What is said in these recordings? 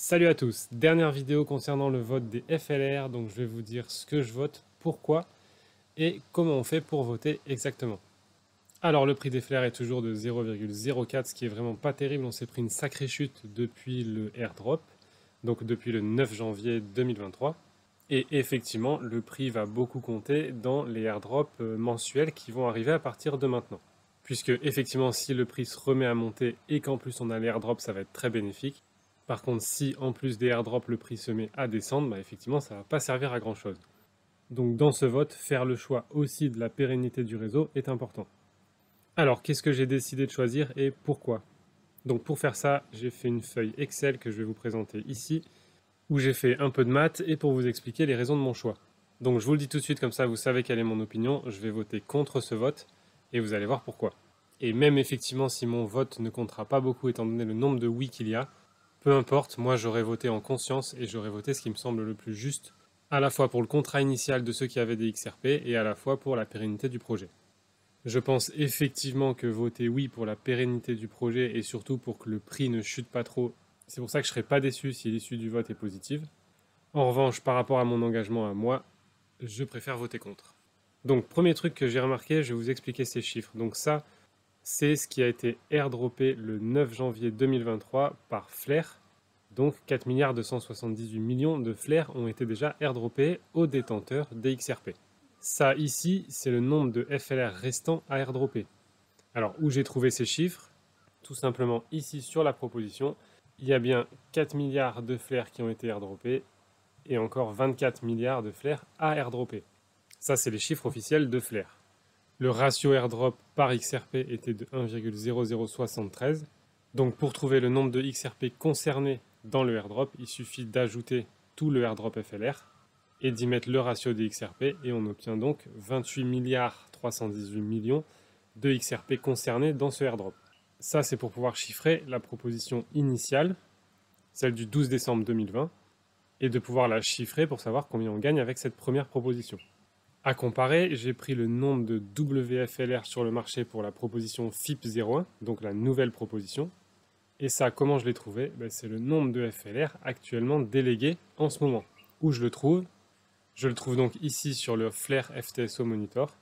Salut à tous, dernière vidéo concernant le vote des FLR, donc je vais vous dire ce que je vote, pourquoi et comment on fait pour voter exactement. Alors le prix des FLR est toujours de 0,04, ce qui est vraiment pas terrible, on s'est pris une sacrée chute depuis le airdrop, donc depuis le 9 janvier 2023. Et effectivement, le prix va beaucoup compter dans les airdrops mensuels qui vont arriver à partir de maintenant. Puisque effectivement, si le prix se remet à monter et qu'en plus on a les airdrops, ça va être très bénéfique. Par contre, si en plus des airdrops, le prix se met à descendre, bah effectivement, ça ne va pas servir à grand chose. Donc dans ce vote, faire le choix aussi de la pérennité du réseau est important. Alors, qu'est-ce que j'ai décidé de choisir et pourquoi? Donc pour faire ça, j'ai fait une feuille Excel que je vais vous présenter ici, où j'ai fait un peu de maths et pour vous expliquer les raisons de mon choix. Donc je vous le dis tout de suite, comme ça vous savez quelle est mon opinion, je vais voter contre ce vote et vous allez voir pourquoi. Et même effectivement si mon vote ne comptera pas beaucoup étant donné le nombre de oui qu'il y a, peu importe, moi j'aurais voté en conscience et j'aurais voté ce qui me semble le plus juste, à la fois pour le contrat initial de ceux qui avaient des XRP et à la fois pour la pérennité du projet. Je pense effectivement que voter oui pour la pérennité du projet et surtout pour que le prix ne chute pas trop, c'est pour ça que je ne serais pas déçu si l'issue du vote est positive. En revanche, par rapport à mon engagement à moi, je préfère voter contre. Donc premier truc que j'ai remarqué, je vais vous expliquer ces chiffres. Donc ça, c'est ce qui a été airdroppé le 9 janvier 2023 par Flair. Donc 4 milliards 278 millions de Flair ont été déjà airdroppés aux détenteurs des XRP. Ça ici, c'est le nombre de FLR restants à airdropper. Alors où j'ai trouvé ces chiffres? Tout simplement ici sur la proposition, il y a bien 4 milliards de Flair qui ont été airdroppés et encore 24 milliards de Flair à airdropper. Ça, c'est les chiffres officiels de Flair. Le ratio airdrop par XRP était de 1,0073. Donc pour trouver le nombre de XRP concernés dans le airdrop, il suffit d'ajouter tout le airdrop FLR et d'y mettre le ratio des XRP et on obtient donc 28 milliards 318 millions de XRP concernés dans ce airdrop. Ça, c'est pour pouvoir chiffrer la proposition initiale, celle du 12 décembre 2020, et de pouvoir la chiffrer pour savoir combien on gagne avec cette première proposition. À comparer, j'ai pris le nombre de WFLR sur le marché pour la proposition FIP01, donc la nouvelle proposition. Et ça, comment je l'ai trouvé? C'est le nombre de FLR actuellement délégués en ce moment. Où je le trouve? Je le trouve donc ici sur le Flair FTSO Monitor.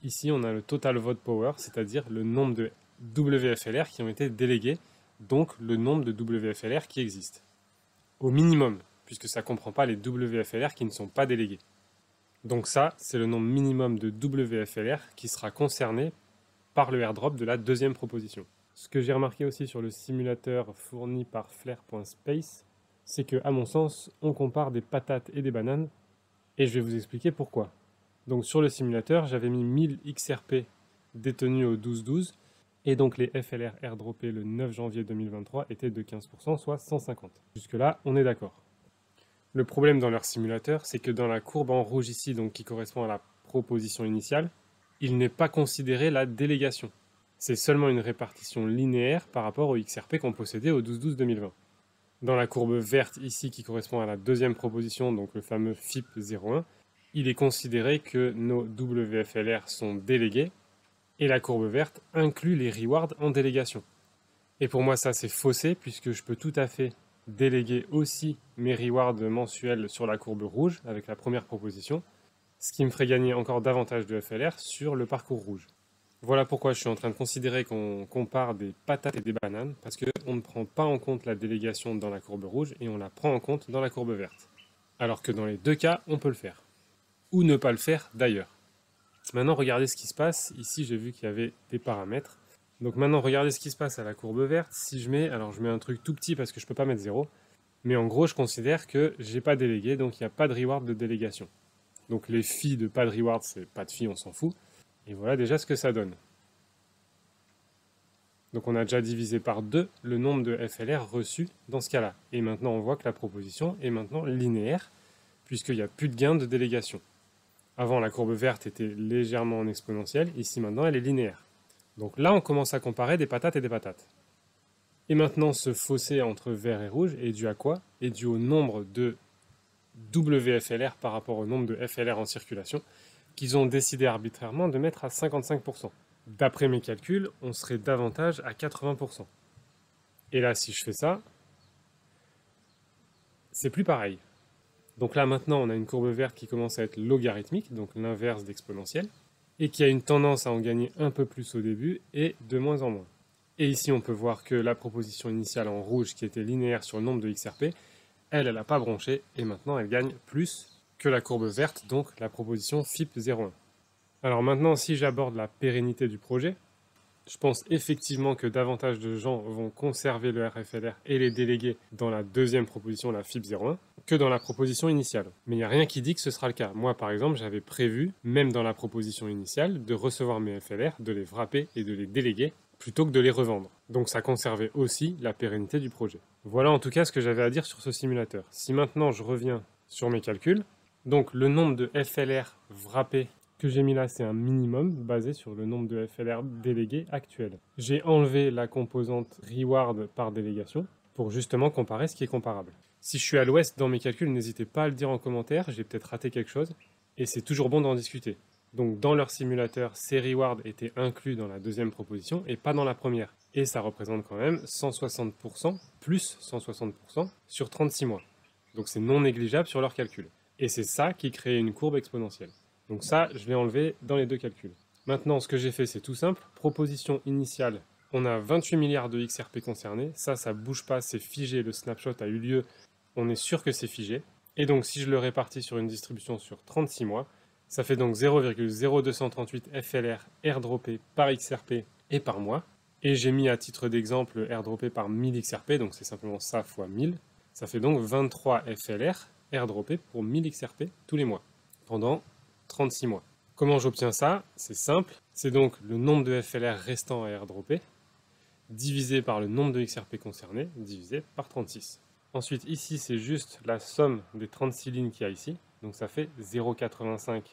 Ici, on a le Total Vote Power, c'est-à-dire le nombre de WFLR qui ont été délégués, donc le nombre de WFLR qui existent. Au minimum, puisque ça ne comprend pas les WFLR qui ne sont pas délégués. Donc ça, c'est le nombre minimum de WFLR qui sera concerné par le airdrop de la deuxième proposition. Ce que j'ai remarqué aussi sur le simulateur fourni par Flair.space, c'est que, à mon sens, on compare des patates et des bananes, et je vais vous expliquer pourquoi. Donc sur le simulateur, j'avais mis 1000 XRP détenus au 12-12, et donc les FLR airdroppés le 9 janvier 2023 étaient de 15%, soit 150. Jusque-là, on est d'accord. Le problème dans leur simulateur, c'est que dans la courbe en rouge ici, donc qui correspond à la proposition initiale, il n'est pas considéré la délégation. C'est seulement une répartition linéaire par rapport au XRP qu'on possédait au 12-12-2020. Dans la courbe verte ici, qui correspond à la deuxième proposition, donc le fameux FIP01, il est considéré que nos WFLR sont délégués, et la courbe verte inclut les rewards en délégation. Et pour moi, ça c'est faussé, puisque je peux tout à fait déléguer aussi mes rewards mensuels sur la courbe rouge avec la première proposition, ce qui me ferait gagner encore davantage de FLR sur le parcours rouge. Voilà pourquoi je suis en train de considérer qu'on compare des patates et des bananes, parce qu'on ne prend pas en compte la délégation dans la courbe rouge et on la prend en compte dans la courbe verte. Alors que dans les deux cas, on peut le faire. Ou ne pas le faire d'ailleurs. Maintenant, regardez ce qui se passe. Ici, j'ai vu qu'il y avait des paramètres. Donc maintenant, regardez ce qui se passe à la courbe verte. Si je mets, alors je mets un truc tout petit parce que je ne peux pas mettre 0. Mais en gros, je considère que j'ai pas délégué, donc il n'y a pas de reward de délégation. Donc les filles de pas de reward, c'est pas de filles, on s'en fout. Et voilà déjà ce que ça donne. Donc on a déjà divisé par 2 le nombre de FLR reçus dans ce cas-là. Et maintenant, on voit que la proposition est maintenant linéaire, puisqu'il n'y a plus de gain de délégation. Avant, la courbe verte était légèrement en exponentielle. Ici, maintenant, elle est linéaire. Donc là, on commence à comparer des patates et des patates. Et maintenant, ce fossé entre vert et rouge est dû à quoi? Est dû au nombre de WFLR par rapport au nombre de FLR en circulation qu'ils ont décidé arbitrairement de mettre à 55%. D'après mes calculs, on serait davantage à 80%. Et là, si je fais ça, c'est plus pareil. Donc là maintenant on a une courbe verte qui commence à être logarithmique, donc l'inverse d'exponentielle, et qui a une tendance à en gagner un peu plus au début et de moins en moins. Et ici on peut voir que la proposition initiale en rouge qui était linéaire sur le nombre de XRP, elle n'a pas bronché et maintenant elle gagne plus que la courbe verte, donc la proposition FIP 0,1. Alors maintenant si j'aborde la pérennité du projet, je pense effectivement que davantage de gens vont conserver le RFLR et les déléguer dans la deuxième proposition, la FIP 0,1, que dans la proposition initiale. Mais il n'y a rien qui dit que ce sera le cas. Moi, par exemple, j'avais prévu, même dans la proposition initiale, de recevoir mes FLR, de les wrapper et de les déléguer, plutôt que de les revendre. Donc ça conservait aussi la pérennité du projet. Voilà en tout cas ce que j'avais à dire sur ce simulateur. Si maintenant je reviens sur mes calculs, donc le nombre de FLR wrappés que j'ai mis là, c'est un minimum basé sur le nombre de FLR délégués actuels. J'ai enlevé la composante reward par délégation pour justement comparer ce qui est comparable. Si je suis à l'ouest dans mes calculs, n'hésitez pas à le dire en commentaire, j'ai peut-être raté quelque chose, et c'est toujours bon d'en discuter. Donc dans leur simulateur, ces rewards étaient inclus dans la deuxième proposition et pas dans la première. Et ça représente quand même 160%, plus 160% sur 36 mois. Donc c'est non négligeable sur leur calcul. Et c'est ça qui crée une courbe exponentielle. Donc ça, je l'ai enlevé dans les deux calculs. Maintenant, ce que j'ai fait, c'est tout simple. Proposition initiale, on a 28 milliards de XRP concernés. Ça bouge pas, c'est figé. Le snapshot a eu lieu. On est sûr que c'est figé. Et donc, si je le répartis sur une distribution sur 36 mois, ça fait donc 0,0238 FLR airdroppé par XRP et par mois. Et j'ai mis à titre d'exemple airdroppé par 1000 XRP, donc c'est simplement ça fois 1000. Ça fait donc 23 FLR airdroppé pour 1000 XRP tous les mois, pendant 36 mois. Comment j'obtiens ça? C'est simple, c'est donc le nombre de FLR restant à airdropper, divisé par le nombre de XRP concernés, divisé par 36. Ensuite, ici, c'est juste la somme des 36 lignes qu'il y a ici, donc ça fait 0,85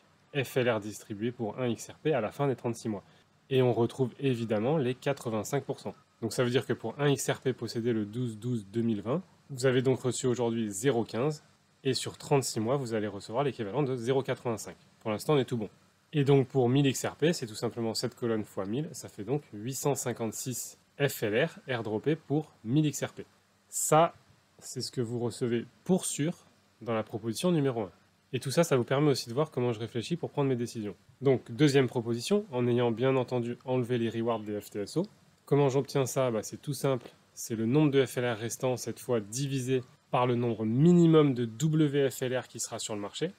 FLR distribué pour 1 XRP à la fin des 36 mois. Et on retrouve évidemment les 85%. Donc ça veut dire que pour 1 XRP possédé le 12-12-2020, vous avez donc reçu aujourd'hui 0,15, et sur 36 mois, vous allez recevoir l'équivalent de 0,85. Pour l'instant, on est tout bon. Et donc pour 1000 XRP, c'est tout simplement cette colonne fois 1000, ça fait donc 856 FLR airdroppés pour 1000 XRP. Ça, c'est ce que vous recevez pour sûr dans la proposition numéro 1. Et tout ça, ça vous permet aussi de voir comment je réfléchis pour prendre mes décisions. Donc deuxième proposition, en ayant bien entendu enlevé les rewards des FTSO. Comment j'obtiens ça? C'est tout simple, c'est le nombre de FLR restants, cette fois divisé par le nombre minimum de WFLR qui sera sur le marché.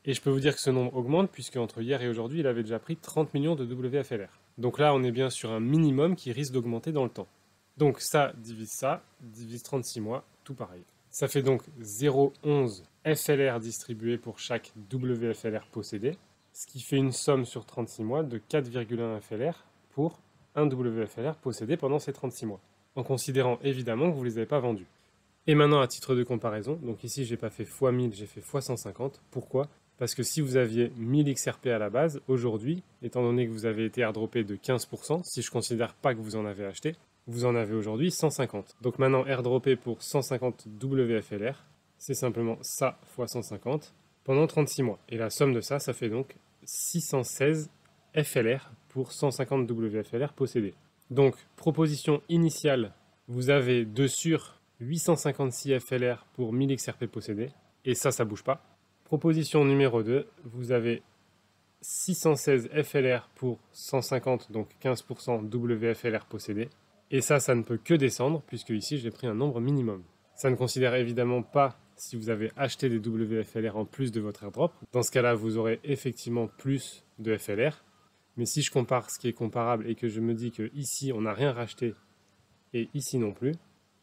Et je peux vous dire que ce nombre augmente puisque entre hier et aujourd'hui, il avait déjà pris 30 millions de WFLR. Donc là, on est bien sur un minimum qui risque d'augmenter dans le temps. Donc ça, divise 36 mois, tout pareil. Ça fait donc 0,11 FLR distribué pour chaque WFLR possédé, ce qui fait une somme sur 36 mois de 4,1 FLR pour un WFLR possédé pendant ces 36 mois, en considérant évidemment que vous ne les avez pas vendus. Et maintenant, à titre de comparaison, donc ici, je n'ai pas fait x 1000, j'ai fait x 150. Pourquoi? Parce que si vous aviez 1000 XRP à la base, aujourd'hui, étant donné que vous avez été airdroppé de 15%, si je ne considère pas que vous en avez acheté, vous en avez aujourd'hui 150. Donc maintenant, airdroppé pour 150 WFLR, c'est simplement ça x 150 pendant 36 mois. Et la somme de ça, ça fait donc 616 FLR pour 150 WFLR possédés. Donc, proposition initiale, vous avez de sûr 856 FLR pour 1000 XRP possédés, et ça bouge pas. Proposition numéro 2, vous avez 616 FLR pour 150, donc 15% WFLR possédés, et ça ne peut que descendre, puisque ici j'ai pris un nombre minimum. Ça ne considère évidemment pas si vous avez acheté des WFLR en plus de votre airdrop. Dans ce cas-là, vous aurez effectivement plus de FLR, mais si je compare ce qui est comparable et que je me dis que ici on n'a rien racheté, et ici non plus,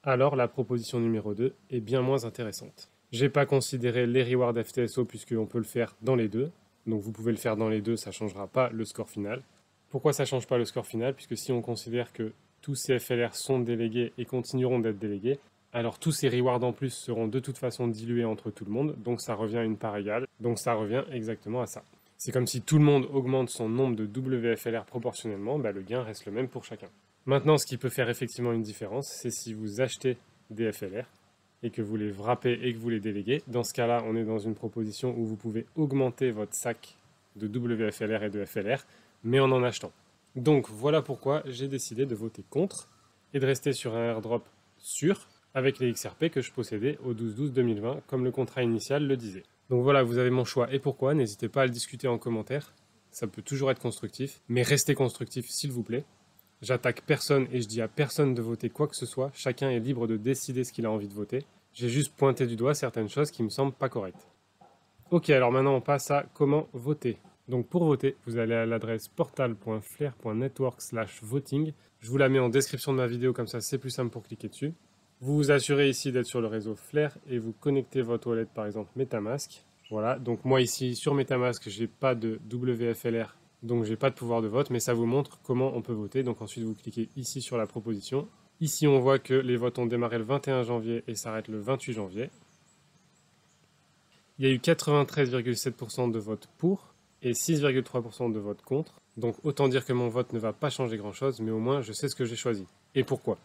alors la proposition numéro 2 est bien moins intéressante. Je n'ai pas considéré les rewards FTSO puisqu'on peut le faire dans les deux. Donc vous pouvez le faire dans les deux, ça ne changera pas le score final. Pourquoi ça ne change pas le score final? Puisque si on considère que tous ces FLR sont délégués et continueront d'être délégués, alors tous ces rewards en plus seront de toute façon dilués entre tout le monde, donc ça revient à une part égale, donc ça revient exactement à ça. C'est comme si tout le monde augmente son nombre de WFLR proportionnellement, le gain reste le même pour chacun. Maintenant, ce qui peut faire effectivement une différence, c'est si vous achetez des FLR et que vous les wrappez et que vous les déléguez. Dans ce cas-là, on est dans une proposition où vous pouvez augmenter votre sac de WFLR et de FLR, mais en achetant. Donc voilà pourquoi j'ai décidé de voter contre et de rester sur un airdrop sûr, avec les XRP que je possédais au 12-12-2020, comme le contrat initial le disait. Donc voilà, vous avez mon choix et pourquoi, n'hésitez pas à le discuter en commentaire, ça peut toujours être constructif, mais restez constructif s'il vous plaît. J'attaque personne et je dis à personne de voter quoi que ce soit, chacun est libre de décider ce qu'il a envie de voter. J'ai juste pointé du doigt certaines choses qui me semblent pas correctes. Ok, alors maintenant on passe à comment voter. Donc pour voter, vous allez à l'adresse portal.flair.network/voting. Je vous la mets en description de ma vidéo, comme ça c'est plus simple pour cliquer dessus. Vous vous assurez ici d'être sur le réseau Flair et vous connectez votre wallet par exemple Metamask. Voilà, donc moi ici sur Metamask, j'ai pas de WFLR, donc j'ai pas de pouvoir de vote, mais ça vous montre comment on peut voter. Donc ensuite vous cliquez ici sur la proposition. Ici on voit que les votes ont démarré le 21 janvier et s'arrêtent le 28 janvier. Il y a eu 93,7% de votes pour et 6,3% de votes contre. Donc autant dire que mon vote ne va pas changer grand chose, mais au moins je sais ce que j'ai choisi et pourquoi.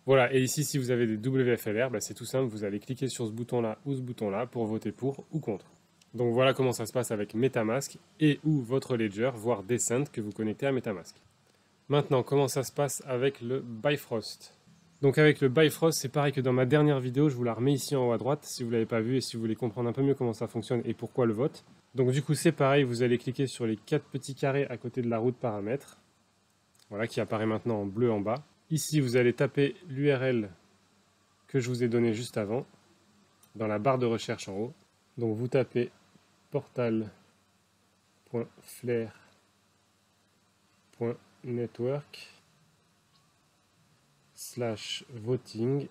Voilà, et ici si vous avez des WFLR, c'est tout simple, vous allez cliquer sur ce bouton-là ou ce bouton-là pour voter pour ou contre. Donc voilà comment ça se passe avec Metamask et ou votre Ledger, voire Descent que vous connectez à Metamask. Maintenant, comment ça se passe avec le Bifrost? Donc avec le Bifrost, c'est pareil que dans ma dernière vidéo, je vous la remets ici en haut à droite si vous ne l'avez pas vu et si vous voulez comprendre un peu mieux comment ça fonctionne et pourquoi le vote. Donc du coup c'est pareil, vous allez cliquer sur les 4 petits carrés à côté de la roue de paramètres, voilà, qui apparaît maintenant en bleu en bas. Ici vous allez taper l'URL que je vous ai donné juste avant, dans la barre de recherche en haut. Donc vous tapez portal.flair.network/voting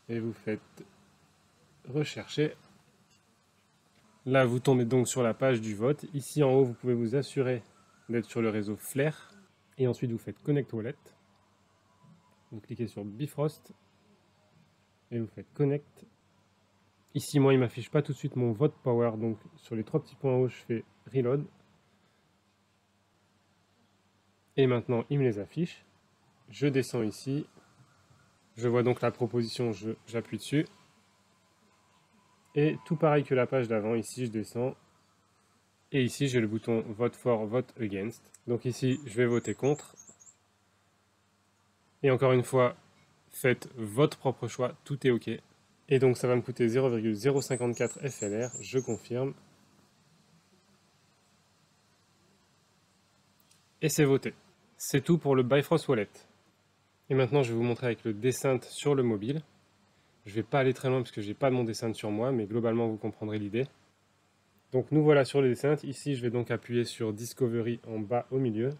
et vous faites rechercher. Là, vous tombez donc sur la page du vote. Ici en haut, vous pouvez vous assurer d'être sur le réseau Flair. Et ensuite, vous faites Connect Wallet. Vous cliquez sur Bifrost. Et vous faites Connect. Ici, moi, il ne m'affiche pas tout de suite mon vote power. Donc, sur les 3 petits points en haut, je fais Reload. Et maintenant, il me les affiche. Je descends ici. Je vois donc la proposition, j'appuie dessus. Et tout pareil que la page d'avant, ici je descends. Et ici j'ai le bouton Vote for, Vote Against. Donc ici je vais voter contre. Et encore une fois, faites votre propre choix, tout est OK. Et donc ça va me coûter 0,054 FLR, je confirme. Et c'est voté. C'est tout pour le Bifrost Wallet. Et maintenant je vais vous montrer avec le Descent sur le mobile. Je ne vais pas aller très loin parce que je n'ai pas mon Descent sur moi, mais globalement vous comprendrez l'idée. Donc nous voilà sur le Descent. Ici je vais donc appuyer sur Discovery en bas au milieu.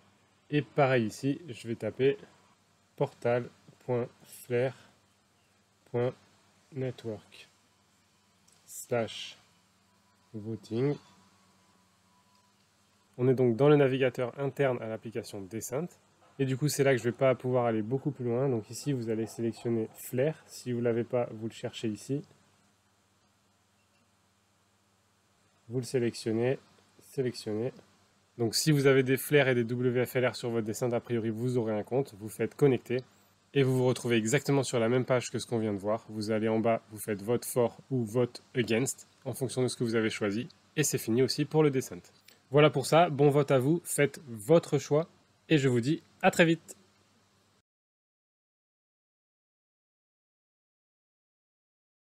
Et pareil ici, je vais taper portal.flair.network/voting. On est donc dans le navigateur interne à l'application Descent. Et du coup, c'est là que je ne vais pas pouvoir aller beaucoup plus loin. Donc ici, vous allez sélectionner Flair. Si vous ne l'avez pas, vous le cherchez ici. Vous le sélectionnez. Donc si vous avez des Flair et des WFLR sur votre Descent, a priori, vous aurez un compte. Vous faites connecter. Et vous vous retrouvez exactement sur la même page que ce qu'on vient de voir. Vous allez en bas, vous faites vote for ou vote against en fonction de ce que vous avez choisi. Et c'est fini aussi pour le Descent. Voilà pour ça. Bon vote à vous. Faites votre choix. Et je vous dis à très vite.